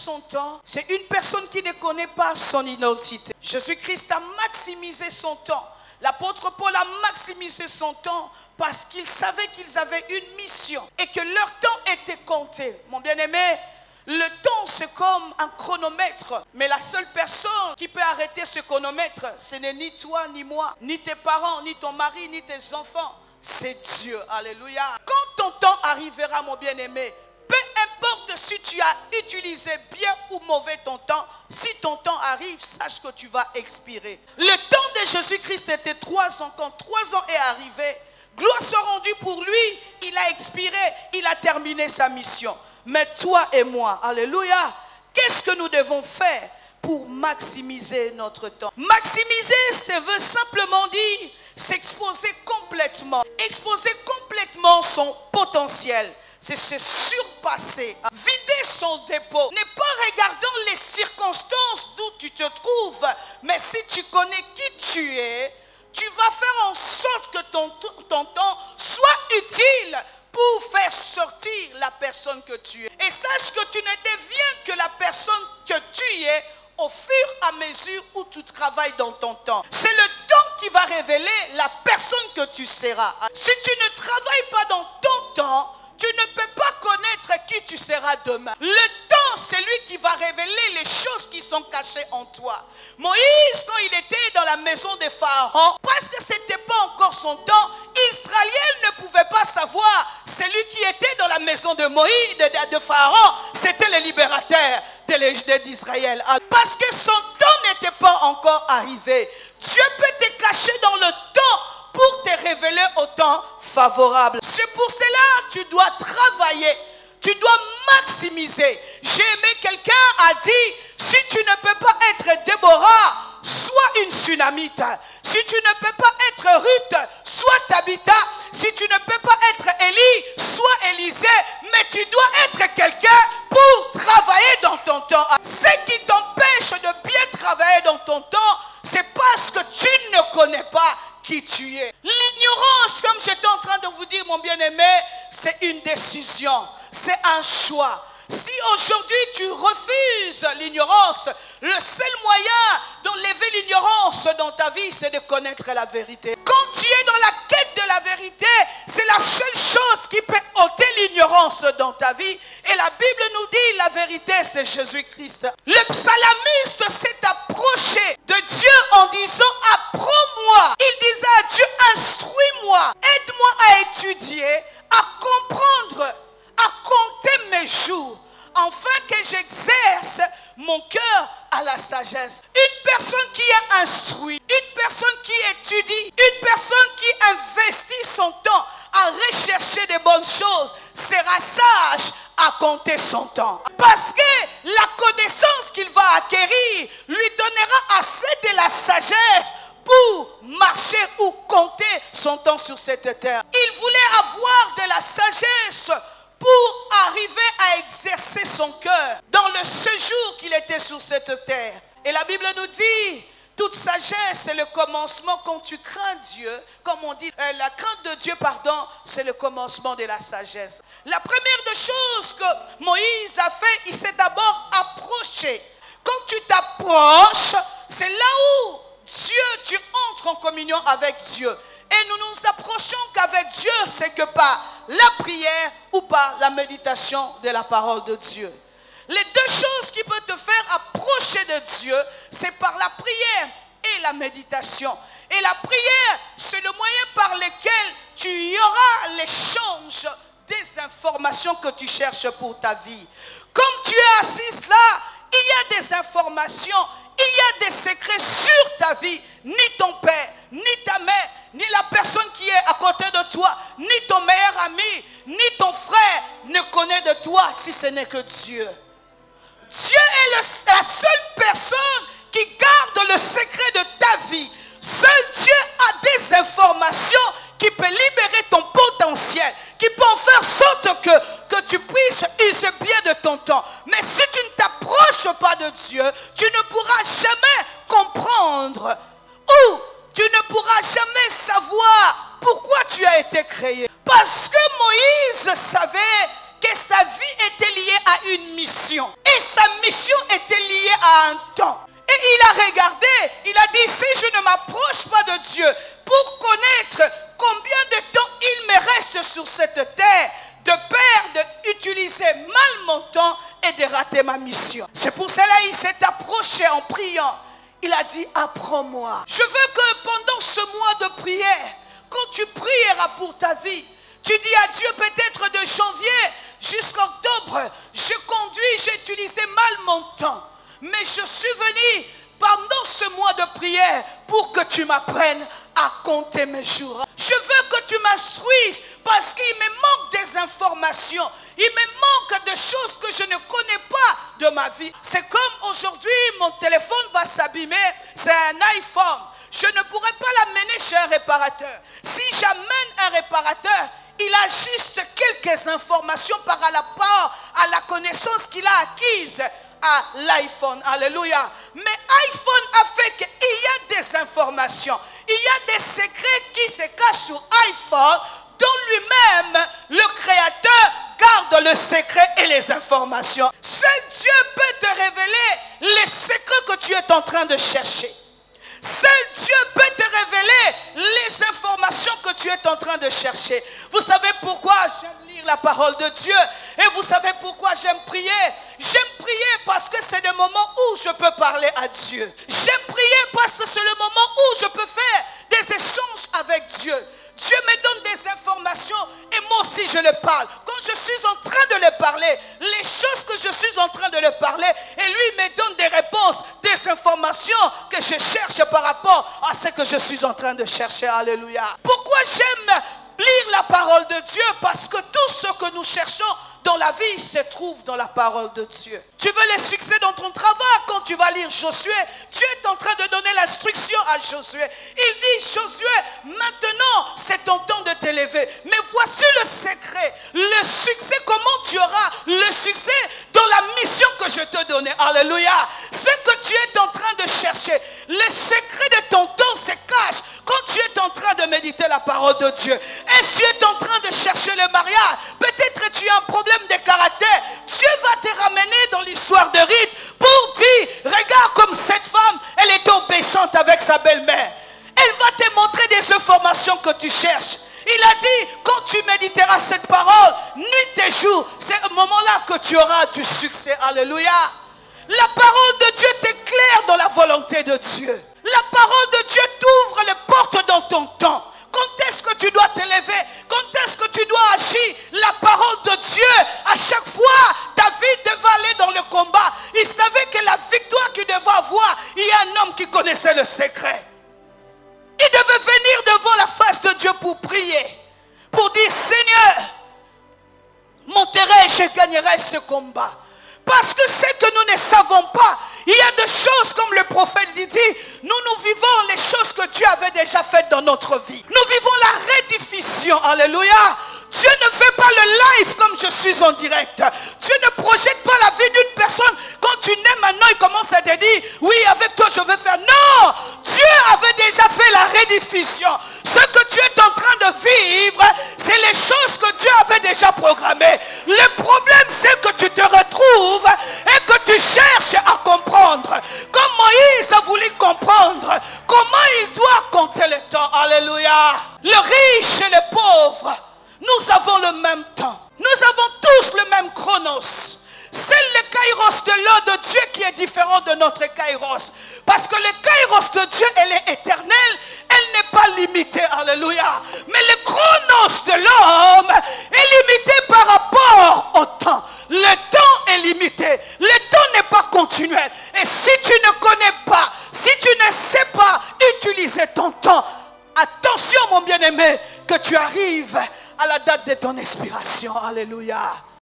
son temps, c'est une personne qui ne connaît pas son identité. Jésus-Christ a maximisé son temps. L'apôtre Paul a maximisé son temps parce qu'il savait qu'ils avaient une mission et que leur temps était compté. Mon bien-aimé, le temps c'est comme un chronomètre, mais la seule personne qui peut arrêter ce chronomètre, ce n'est ni toi ni moi, ni tes parents, ni ton mari, ni tes enfants, c'est Dieu. Alléluia. Quand ton temps arrivera, mon bien-aimé, peu importe si tu as utilisé bien ou mauvais ton temps, si ton temps arrive, sache que tu vas expirer. Le temps de Jésus-Christ était 3 ans. Quand 3 ans est arrivé, gloire soit rendue pour lui, il a expiré, il a terminé sa mission. Mais toi et moi, alléluia, qu'est-ce que nous devons faire pour maximiser notre temps? Maximiser, ça veut simplement dire s'exposer complètement. Exposer complètement son potentiel. C'est se surpasser, vider son dépôt. Ne pas regardant les circonstances d'où tu te trouves, mais si tu connais qui tu es, tu vas faire en sorte que ton temps soit utile pour faire sortir la personne que tu es. Et sache que tu ne deviens que la personne que tu es au fur et à mesure où tu travailles dans ton temps. C'est le temps qui va révéler la personne que tu seras. Si tu ne travailles pas dans ton temps, tu ne peux pas connaître qui tu seras demain. Le temps, c'est lui qui va révéler les choses qui sont cachées en toi. Moïse, quand il était dans la maison de Pharaon, parce que ce n'était pas encore son temps, Israël ne pouvait pas savoir. Celui qui était dans la maison de Moïse, de Pharaon, c'était le libérateur d'Israël. Parce que son temps n'était pas encore arrivé. Dieu peut te cacher dans le temps pour te révéler au temps favorable. C'est pour cela que tu dois travailler, tu dois maximiser. J'ai aimé, quelqu'un a dit, si tu ne peux pas être Déborah, sois une Sunamite. Si tu ne peux pas être Ruth, sois Tabitha. Si tu ne peux pas être Élie, sois Élisée. Mais tu dois être quelqu'un pour travailler dans ton temps. Ce qui t'empêche de bien travailler dans ton temps, c'est parce que tu ne connais pas qui tu es. L'ignorance, comme j'étais en train de vous dire, mon bien-aimé, c'est une décision, c'est un choix. Si aujourd'hui tu refuses l'ignorance, le seul moyen d'enlever l'ignorance dans ta vie, c'est de connaître la vérité. Quand tu es dans la quête de la vérité, c'est la seule chose qui peut ôter l'ignorance dans ta vie. Et la Bible nous dit, la vérité, c'est Jésus-Christ. Le psalamiste s'est approché de Dieu en disant, apprends-moi. Il disait à Dieu, instruis-moi, aide-moi à étudier, à comprendre, à compter mes jours, afin que j'exerce mon cœur à la sagesse. Une personne qui est instruite, une personne qui étudie, une personne qui investit son temps à rechercher de bonnes choses, sera sage à compter son temps. Parce que la connaissance qu'il va acquérir lui donnera assez de la sagesse pour marcher ou compter son temps sur cette terre. Il voulait avoir de la sagesse pour arriver à exercer son cœur dans le séjour qu'il était sur cette terre. Et la Bible nous dit, toute sagesse, c'est le commencement quand tu crains Dieu. Comme on dit, la crainte de Dieu, pardon, c'est le commencement de la sagesse. La première des choses que Moïse a fait, il s'est d'abord approché. Quand tu t'approches, c'est là où tu entres en communion avec Dieu. Et nous nous approchons qu'avec Dieu, c'est que par la prière ou par la méditation de la parole de Dieu. Les deux choses qui peuvent te faire approcher de Dieu, c'est par la prière et la méditation. Et la prière, c'est le moyen par lequel tu y auras l'échange des informations que tu cherches pour ta vie. Comme tu es assis là, il y a des informations, il y a des secrets sur ta vie. Ni ton père, ni ta mère, ni la personne qui est à côté de toi, ni ton meilleur ami, ni ton frère ne connaît de toi si ce n'est que Dieu. Dieu est la seule personne qui garde le secret de ta vie. Seul Dieu a des informations qui peut libérer ton potentiel, qui peut en faire sorte que tu puisses user bien de ton temps. Mais si tu ne t'approches pas de Dieu, tu ne pourras jamais comprendre ou tu ne pourras jamais savoir pourquoi tu as été créé. Parce que Moïse savait que sa vie était liée à une mission. Et sa mission était liée à un temps. Et il a regardé, il a dit, si je ne m'approche pas de Dieu pour connaître combien de temps il me reste sur cette terre, de peur d'utiliser mal mon temps et de rater ma mission. C'est pour cela qu'il s'est approché en priant. Il a dit, apprends-moi. Je veux que pendant ce mois de prière, quand tu prieras pour ta vie, tu dis à Dieu, peut-être de janvier jusqu'à octobre, j'ai utilisé mal mon temps. Mais je suis venu pendant ce mois de prière pour que tu m'apprennes à compter mes jours. Je veux que tu m'instruises parce qu'il me manque des informations. Il me manque de choses que je ne connais pas de ma vie. C'est comme aujourd'hui, mon téléphone va s'abîmer. C'est un iPhone. Je ne pourrais pas l'amener chez un réparateur. Si j'amène un réparateur, il a juste quelques informations par rapport à la connaissance qu'il a acquise à l'iPhone. Alléluia. Mais iPhone a fait qu'il y a des informations. Il y a des secrets qui se cachent sur iPhone dont lui-même, le créateur, garde le secret et les informations. Seul Dieu peut te révéler les secrets que tu es en train de chercher. Seul Dieu peut te révéler les informations que tu es en train de chercher. Vous savez pourquoi j'aime lire la parole de Dieu? Et vous savez pourquoi j'aime prier? J'aime prier parce que c'est le moment où je peux parler à Dieu. J'aime prier parce que c'est le moment où je peux faire des échanges avec Dieu. Dieu me donne des informations et moi aussi je le parle. Quand je suis en train de le parler, les choses que je suis en train de le parler, et lui me donne des réponses, des informations que je cherche par rapport à ce que je suis en train de chercher. Alléluia. Pourquoi j'aime lire la parole de Dieu? Parce que tout ce que nous cherchons dans la vie se trouve dans la parole de Dieu. Tu veux les succès dans ton travail? Quand tu vas lire Josué, Dieu est en train de donner l'instruction à Josué. Il dit, Josué, maintenant c'est ton temps de t'élever. Mais voici le secret, le succès, comment tu auras le succès dans la mission que je te donnais. Alléluia. Ce que tu es en train de chercher, le secret de ton temps se cache quand tu es en train de méditer la parole de Dieu. Et si tu es en train de chercher le mariage, peut-être que tu as un problème de caractère, Dieu va te ramener dans l'histoire de Ruth pour dire, regarde comme cette femme, elle est obéissante avec sa belle-mère. Elle va te montrer des informations que tu cherches. Il a dit, quand tu méditeras cette parole, nuit et jour, c'est au moment-là que tu auras du succès. Alléluia. La parole de Dieu t'éclaire dans la volonté de Dieu. La parole de Dieu t'ouvre les portes dans ton temps. Quand est-ce que tu dois t'élever? Quand est-ce que tu dois agir? La parole de Dieu, à chaque fois, David devait aller dans le combat. Il savait que la victoire qu'il devait avoir, il y a un homme qui connaissait le secret. Il devait venir devant la face de Dieu pour prier. Pour dire, Seigneur, monterai et je gagnerai ce combat. Parce que c'est que nous ne savons pas. Il y a des choses comme le prophète dit, nous vivons les choses que Dieu avait déjà faites dans notre vie. Nous vivons la rediffusion. Alléluia. Dieu ne fait pas le live comme je suis en direct. Dieu ne projette pas la vie d'une personne. Quand tu nais maintenant, il commence à te dire, oui, avec toi je veux faire. Non, Dieu avait déjà fait la rediffusion. Ce que tu es en train de vivre, c'est les choses que Dieu avait déjà programmées. Le problème, c'est que tu te retrouves et que tu cherches à comprendre. Comme Moïse a voulu comprendre comment il doit compter le temps. Alléluia. Le riche et le pauvre, nous avons le même temps. Nous avons tous le même chronos. C'est le kairos de l'eau de Dieu qui est différent de notre kairos. Parce que le kairos de Dieu, elle est éternelle. Elle n'est pas limitée. Alléluia. Mais le chronos de l'homme est limité par rapport au temps. Le temps est limité. Le temps n'est pas continuel. Et si tu ne connais pas, si tu ne sais pas utiliser ton temps, attention mon bien-aimé, que tu arrives à la date de ton expiration. Alléluia.